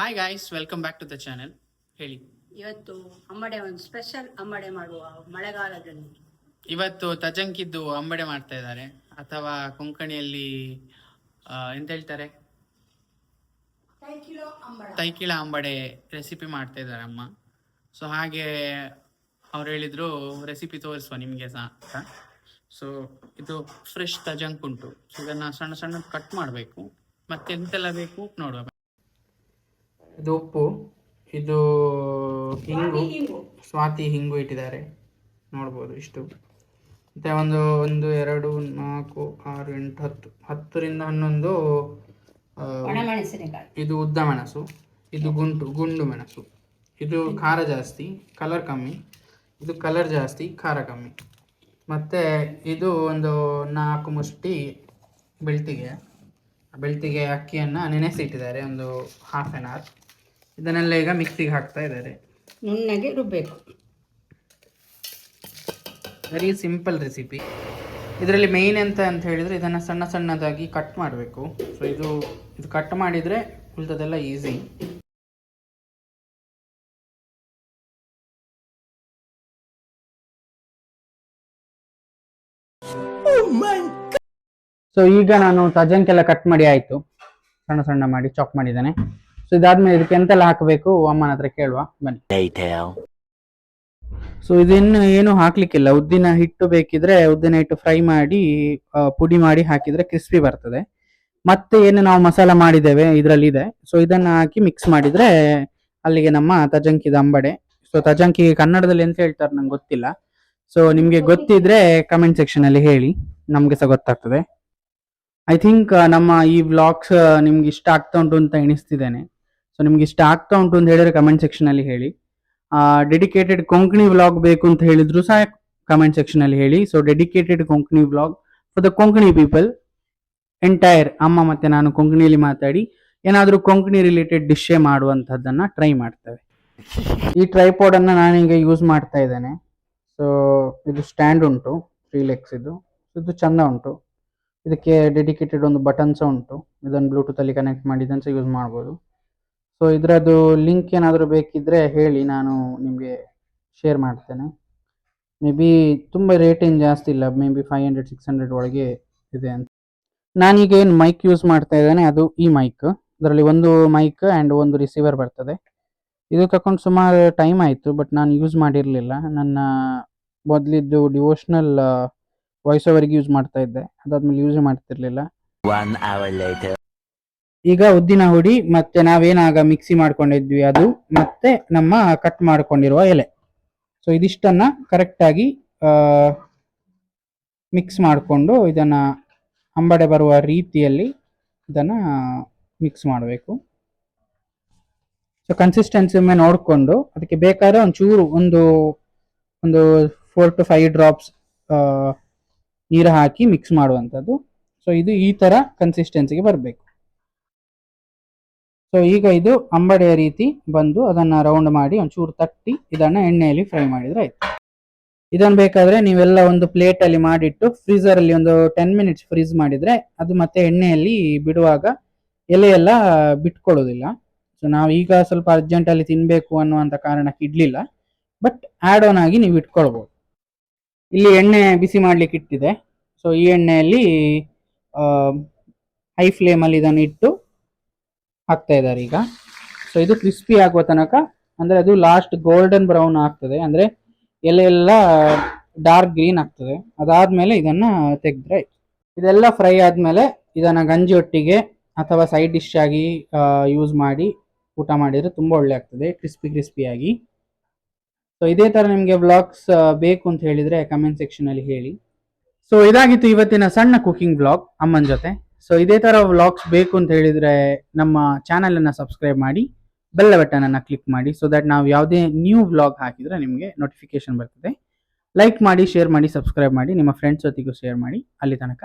Hi guys, welcome back to the channel. ಹೇಳಿ. ಇವತ್ತು ಅಂಬಡೆ ಒಂದು ಸ್ಪೆಷಲ್ ಅಂಬಡೆ ಮಾಡುವ ಮಳೆಗಾಲದಲ್ಲಿ. ಇವತ್ತು ತಜಂಕಿದ್ದು ಅಂಬಡೆ ಮಾಡ್ತಾ ಇದ್ದಾರೆ, ಅಥವಾ ಕೊಂಕಣಿಯಲ್ಲಿ ಎಂತ ಹೇಳ್ತಾರೆ, ತೈಕಿಳ ಅಂಬಡೆ ರೆಸಿಪಿ ಮಾಡ್ತಾ ಇದ್ದಾರೆ ಅಮ್ಮ. ಸೊ ಹಾಗೆ ಅವ್ರು ಹೇಳಿದ್ರು ರೆಸಿಪಿ ತೋರಿಸುವ ನಿಮಗೆ ಸಹ ಅಂತ. ಸೊ ಇದು ಫ್ರೆಶ್ ತಜಂಕ್ ಉಂಟು. ಸೊ ಇದನ್ನ ಸಣ್ಣ ಸಣ್ಣ ಕಟ್ ಮಾಡಬೇಕು. ಮತ್ತೆ ಎಂತೆಲ್ಲ ಬೇಕು ನೋಡುವ. ಇದು ಉಪ್ಪು, ಇದು ಹಿಂಗು, ಸ್ವಾತಿ ಹಿಂಗು ಇಟ್ಟಿದ್ದಾರೆ ನೋಡ್ಬೋದು. ಇಷ್ಟು ಮತ್ತೆ ಒಂದು 1 2 4 6 8 10 10ರಿಂದ 11 ಇದು ಉದ್ದ ಮೆಣಸು, ಇದು ಗುಂಡು ಮೆಣಸು. ಇದು ಖಾರ ಜಾಸ್ತಿ, ಕಲರ್ ಕಮ್ಮಿ. ಇದು ಕಲರ್ ಜಾಸ್ತಿ, ಖಾರ ಕಮ್ಮಿ. ಮತ್ತು ಇದು ಒಂದು 4 ಮುಷ್ಟಿ ಬೆಳ್ತಿಗೆ ಅಕ್ಕಿಯನ್ನು ನೆನೆಸಿಟ್ಟಿದ್ದಾರೆ ಒಂದು ½ an hour. ಇದನ್ನೆಲ್ಲ ಈಗ ಮಿಕ್ಸಿಗೆ ಹಾಕ್ತಾ ಇದ್ದಾರೆ. ನುಣ್ಣಗೆ ರುಬ್ಬಬೇಕು. Very simple recipe. ಇದರಲ್ಲಿ ಮೇಯ್ನ್ ಅಂತ ಹೇಳಿದರೆ ಇದನ್ನು ಸಣ್ಣ ಸಣ್ಣದಾಗಿ ಕಟ್ ಮಾಡಬೇಕು. ಸೊ ಇದು ಕಟ್ ಮಾಡಿದರೆ ಉಳಿದದೆಲ್ಲ ಈಸಿ. ಸೊ ಈಗ ನಾನು ತಜಂಕೆಲ್ಲ ಕಟ್ ಮಾಡಿ ಆಯಿತು, ಸಣ್ಣ ಸಣ್ಣ ಮಾಡಿ ಚಾಪ್ ಮಾಡಿದ್ದೇನೆ. ಸೊ ಇದಾದ್ಮೇಲೆ ಇದಕ್ಕೆ ಎಂತೆಲ್ಲ ಹಾಕಬೇಕು ಅಮ್ಮನ ಹತ್ರ ಕೇಳುವ ಬನ್ನಿ. ಸೊ ಇದನ್ನು ಏನು ಹಾಕ್ಲಿಕ್ಕಿಲ್ಲ. ಉದ್ದಿನ ಹಿಟ್ಟು ಬೇಕಿದ್ರೆ ಉದ್ದಿನ ಹಿಟ್ಟು ಫ್ರೈ ಮಾಡಿ ಪುಡಿ ಮಾಡಿ ಹಾಕಿದ್ರೆ ಕ್ರಿಸ್ಪಿ ಬರ್ತದೆ. ಮತ್ತೆ ಏನು ನಾವು ಮಸಾಲ ಮಾಡಿದ್ದೇವೆ ಇದರಲ್ಲಿ ಇದೆ. ಸೊ ಇದನ್ನ ಹಾಕಿ ಮಿಕ್ಸ್ ಮಾಡಿದ್ರೆ ಅಲ್ಲಿಗೆ ನಮ್ಮ ತಜಂಕಿದ ಅಂಬಡೆ. ಸೊ ತಜಂಕಿ ಕನ್ನಡದಲ್ಲಿ ಎಂತ ಹೇಳ್ತಾರೆ ನಂಗೆ ಗೊತ್ತಿಲ್ಲ. ಸೊ ನಿಮ್ಗೆ ಗೊತ್ತಿದ್ರೆ ಕಮೆಂಟ್ ಸೆಕ್ಷನ್ ಅಲ್ಲಿ ಹೇಳಿ, ನಮ್ಗೆ ಸಹ ಗೊತ್ತಾಗ್ತದೆ. ಐ ಥಿಂಕ್ ನಮ್ಮ ಈ ವ್ಲಾಗ್ಸ್ ನಿಮ್ಗೆ ಇಷ್ಟ ಆಗ್ತಾ ಉಂಟು ಅಂತ ಎಣಿಸ್ತಿದ್ದೇನೆ. ಸೊ ನಿಮ್ಗೆ ಇಷ್ಟ ಆಗ್ತಾ ಉಂಟು ಅಂತ ಹೇಳಿದ್ರೆ ಕಮೆಂಟ್ ಸೆಕ್ಷನ್ ಅಲ್ಲಿ ಹೇಳಿ. ಡೆಡಿಕೇಟೆಡ್ ಕೊಂಕಣಿ ವ್ಲಾಗ್ ಬೇಕು ಅಂತ ಹೇಳಿದ್ರು ಸಹ ಕಮೆಂಟ್ ಸೆಕ್ಷನ್ ಅಲ್ಲಿ ಹೇಳಿ. So dedicated Konkani vlog for the Konkani people. Entire ಅಮ್ಮ ಮತ್ತೆ ನಾನು ಕೊಂಕಣಿಯಲ್ಲಿ ಮಾತಾಡಿ ಏನಾದರೂ ಕೊಂಕಣಿ ರಿಲೇಟೆಡ್ ಡಿಶ್ಶೇ ಮಾಡುವಂಥದ್ದನ್ನ ಟ್ರೈ ಮಾಡ್ತೇವೆ. ಈ ಟ್ರೈಪಾಡ್ ಅನ್ನ ನಾನೀಗ ಯೂಸ್ ಮಾಡ್ತಾ ಇದ್ದೇನೆ. ಸೊ ಇದು ಸ್ಟ್ಯಾಂಡ್ ಉಂಟು 3 legs ಇದು ಚಂದ ಉಂಟು. ಇದಕ್ಕೆ ಡೆಡಿಕೇಟೆಡ್ ಒಂದು ಬಟನ್ಸ್ ಉಂಟು. ಇದನ್ನು ಬ್ಲೂಟೂತ್ ಅಲ್ಲಿ ಕನೆಕ್ಟ್ ಮಾಡಿ ಇದನ್ನು ಸಹ ಯೂಸ್ ಮಾಡ್ಬೋದು. ಸೊ ಇದರದ್ದು ಲಿಂಕ್ ಏನಾದರೂ ಬೇಕಿದ್ರೆ ಹೇಳಿ, ನಾನು ನಿಮಗೆ ಶೇರ್ ಮಾಡ್ತೇನೆ. ಮೇ ಬಿ ತುಂಬ ರೇಟ್ ಏನು ಜಾಸ್ತಿ ಇಲ್ಲ, ಮೇ ಬಿ 500-600 ಒಳಗೆ ಇದೆ ಅಂತ. ನಾನೀಗ ಏನು ಮೈಕ್ ಯೂಸ್ ಮಾಡ್ತಾ ಇದ್ದೇನೆ ಅದು ಈ ಮೈಕ್. ಇದರಲ್ಲಿ ಒಂದು ಮೈಕ್ ಆ್ಯಂಡ್ ಒಂದು ರಿಸೀವರ್ ಬರ್ತದೆ. ಇದು ತಗೊಂಡು ಸುಮಾರು ಟೈಮ್ ಆಯಿತು, ಬಟ್ ನಾನು ಯೂಸ್ ಮಾಡಿರಲಿಲ್ಲ. ನನ್ನ ಮೊದಲಿದ್ದು ಡಿವೋಷನಲ್ ವಾಯ್ಸ್ ಓವರ್ಗೆ ಯೂಸ್ ಮಾಡ್ತಾ ಇದ್ದೆ, ಅದಾದ್ಮೇಲೆ ಯೂಸ್ ಮಾಡ್ತಿರ್ಲಿಲ್ಲ. ಈಗ ಉದ್ದಿನ ಹುಡಿ ಮತ್ತೆ ನಾವೇನಾಗ ಮಿಕ್ಸಿ ಮಾಡ್ಕೊಂಡಿದ್ವಿ ಅದು, ಮತ್ತೆ ನಮ್ಮ ಕಟ್ ಮಾಡ್ಕೊಂಡಿರುವ ಎಲೆ. ಸೊ ಇದಿಷ್ಟನ್ನ ಕರೆಕ್ಟಾಗಿ ಮಿಕ್ಸ್ ಮಾಡಿಕೊಂಡು ಇದನ್ನ ಅಂಬಡೆ ಬರುವ ರೀತಿಯಲ್ಲಿ ಇದನ್ನ ಮಿಕ್ಸ್ ಮಾಡಬೇಕು. ಸೊ ಕನ್ಸಿಸ್ಟೆನ್ಸಿ ಒಮ್ಮೆ ನೋಡಿಕೊಂಡು ಅದಕ್ಕೆ ಬೇಕಾದ್ರೆ ಒಂಚೂರು ಒಂದು 4 to 5 drops ನೀರು ಹಾಕಿ ಮಿಕ್ಸ್ ಮಾಡುವಂಥದ್ದು. ಸೊ ಇದು ಈ ಥರ ಕನ್ಸಿಸ್ಟೆನ್ಸಿಗೆ ಬರಬೇಕು. ಸೊ ಈಗ ಇದು ಅಂಬಡೆಯ ರೀತಿ ಬಂದು ಅದನ್ನು ರೌಂಡ್ ಮಾಡಿ ಒಂಚೂರು ತಟ್ಟಿ ಇದನ್ನು ಎಣ್ಣೆಯಲ್ಲಿ ಫ್ರೈ ಮಾಡಿದರೆ ಆಯ್ತು. ಇದನ್ನು ಬೇಕಾದರೆ ನೀವೆಲ್ಲ ಒಂದು ಪ್ಲೇಟಲ್ಲಿ ಮಾಡಿಟ್ಟು ಫ್ರೀಸರಲ್ಲಿ ಒಂದು 10 minutes ಫ್ರೀಸ್ ಮಾಡಿದರೆ ಅದು ಮತ್ತೆ ಎಣ್ಣೆಯಲ್ಲಿ ಬಿಡುವಾಗ ಎಲೆಯೆಲ್ಲ ಬಿಟ್ಕೊಳ್ಳೋದಿಲ್ಲ. ಸೊ ನಾವು ಈಗ ಸ್ವಲ್ಪ ಅರ್ಜೆಂಟಲ್ಲಿ ತಿನ್ನಬೇಕು ಅನ್ನುವಂಥ ಕಾರಣಕ್ಕೆ ಇಡಲಿಲ್ಲ, ಬಟ್ ಆ್ಯಡ್ ಆನ್ ಆಗಿ ನೀವು ಇಟ್ಕೊಳ್ಬೋದು. ಇಲ್ಲಿ ಎಣ್ಣೆ ಬಿಸಿ ಮಾಡಲಿಕ್ಕೆ ಇಟ್ಟಿದೆ. ಸೊ ಈ ಎಣ್ಣೆಯಲ್ಲಿ ಹೈ ಫ್ಲೇಮಲ್ಲಿ ಇದನ್ನು ಇಟ್ಟು ಹಾಕ್ತಾ ಇದ್ದಾರೆ ಈಗ. ಸೊ ಇದು ಕ್ರಿಸ್ಪಿ ಆಗುವ ತನಕ, ಅಂದರೆ ಅದು ಲಾಸ್ಟ್ ಗೋಲ್ಡನ್ ಬ್ರೌನ್ ಆಗ್ತದೆ, ಅಂದರೆ ಎಲೆ ಎಲ್ಲ ಡಾರ್ಕ್ ಗ್ರೀನ್ ಆಗ್ತದೆ. ಅದಾದಮೇಲೆ ಇದನ್ನು ತೆಗೆದ್ರೆ ಆಯ್ತು. ಇದೆಲ್ಲ ಫ್ರೈ ಆದಮೇಲೆ ಇದನ್ನು ಗಂಜಿ ಒಟ್ಟಿಗೆ ಅಥವಾ ಸೈಡ್ ಡಿಶ್ ಆಗಿ ಯೂಸ್ ಮಾಡಿ ಊಟ ಮಾಡಿದರೆ ತುಂಬ ಒಳ್ಳೆ ಆಗ್ತದೆ, ಕ್ರಿಸ್ಪಿಯಾಗಿ. ಸೊ ಇದೇ ಥರ ನಿಮಗೆ ವ್ಲಾಗ್ಸ್ ಬೇಕು ಅಂತ ಹೇಳಿದರೆ ಕಮೆಂಟ್ ಸೆಕ್ಷನಲ್ಲಿ ಹೇಳಿ. ಸೊ ಇದಾಗಿತ್ತು ಇವತ್ತಿನ ಸಣ್ಣ ಕುಕಿಂಗ್ ವ್ಲಾಗ್ ಅಮ್ಮನ ಜೊತೆ. ಸೊ ಇದೇ ಥರ ವ್ಲಾಗ್ಸ್ ಬೇಕು ಅಂತ ಹೇಳಿದರೆ ನಮ್ಮ ಚಾನಲನ್ನು ಸಬ್ಸ್ಕ್ರೈಬ್ ಮಾಡಿ, ಬೆಲ್ ಬಟನನ್ನು ಕ್ಲಿಕ್ ಮಾಡಿ, ಸೊ ದಟ್ ನಾವು ಯಾವುದೇ ನ್ಯೂ ವ್ಲಾಗ್ ಹಾಕಿದರೆ ನಿಮಗೆ ನೋಟಿಫಿಕೇಶನ್ ಬರ್ತದೆ. ಲೈಕ್ ಮಾಡಿ, ಶೇರ್ ಮಾಡಿ, ಸಬ್ಸ್ಕ್ರೈಬ್ ಮಾಡಿ, ನಿಮ್ಮ ಫ್ರೆಂಡ್ಸ್ ಜೊತೆಗೂ ಶೇರ್ ಮಾಡಿ. ಅಲ್ಲಿ ತನಕ